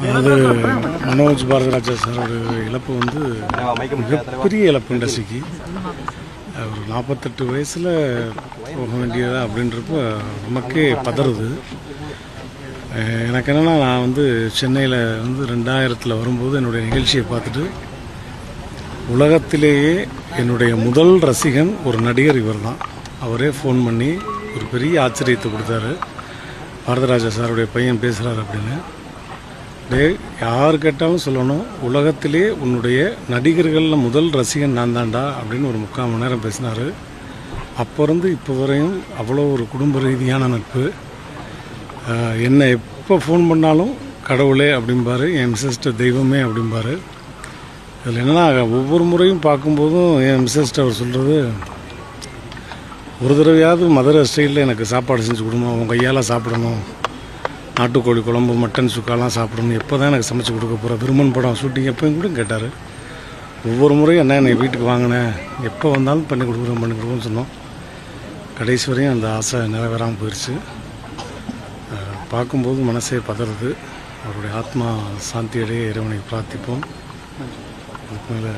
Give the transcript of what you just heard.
அதாவது மனோஜ் பாரதிராஜா சாரோட இழப்பு வந்து மிகப்பெரிய இழப்பு இண்டஸ்ட்ரிக்கு. ஒரு 48 வயசில் போக வேண்டியதா அப்படின்றப்ப நமக்கே பதறுது. எனக்கு என்னென்னா, நான் வந்து சென்னையில் வந்து 2000 வரும்போது என்னுடைய நிகழ்ச்சியை பார்த்துட்டு உலகத்திலேயே என்னுடைய முதல் ரசிகன் ஒரு நடிகர் இவர் தான். அவரே ஃபோன் பண்ணி ஒரு பெரிய ஆச்சரியத்தை கொடுத்தாரு. பாரதிராஜா சாருடைய பையன் பேசுகிறார் அப்படின்னு. யார் கேட்டாலும் சொல்லணும், உலகத்திலே உன்னுடைய நடிகர்களில் முதல் ரசிகன் நான் தான்டா அப்படின்னு ஒரு 3/4 மணி நேரம் பேசினார். அப்போ இருந்து இப்போ வரையும் அவ்வளோ ஒரு குடும்ப ரீதியான நட்பு. என்னை எப்போ ஃபோன் பண்ணாலும் கடவுளே அப்படிம்பார், என் மிஸ்ஸஸ்டர் தெய்வமே அப்படிம்பார். இதில் என்னென்னா, ஒவ்வொரு முறையும் பார்க்கும்போதும் என் மிஸ்ஸஸ்டர் அவர் சொல்கிறது, ஒரு தடவையாவது மதுரை ஸ்டைலில் எனக்கு சாப்பாடு செஞ்சு கொடுமா, உன் கையால் சாப்பிடணும், நாட்டுக்கோழி குழம்பு, மட்டன் சுக்காலாம் சாப்பிடணும், எப்போ தான் எனக்கு சமைச்சு கொடுக்க போகிற, விருமன் படம் ஷூட்டிங் எப்போயும் கூட கேட்டார். ஒவ்வொரு முறையும் என்ன என்னை வீட்டுக்கு வாங்கினேன், எப்போ வந்தாலும் பண்ணி கொடுக்குறோம்னு சொன்னோம். கடைசி வரையும் அந்த ஆசை நிறைவேறாமல் போயிடுச்சு. பார்க்கும்போது மனசே பதறுது. அவருடைய ஆத்மா சாந்தி அடைய இறைவனை பிரார்த்திப்போம். அதுக்கு மேலே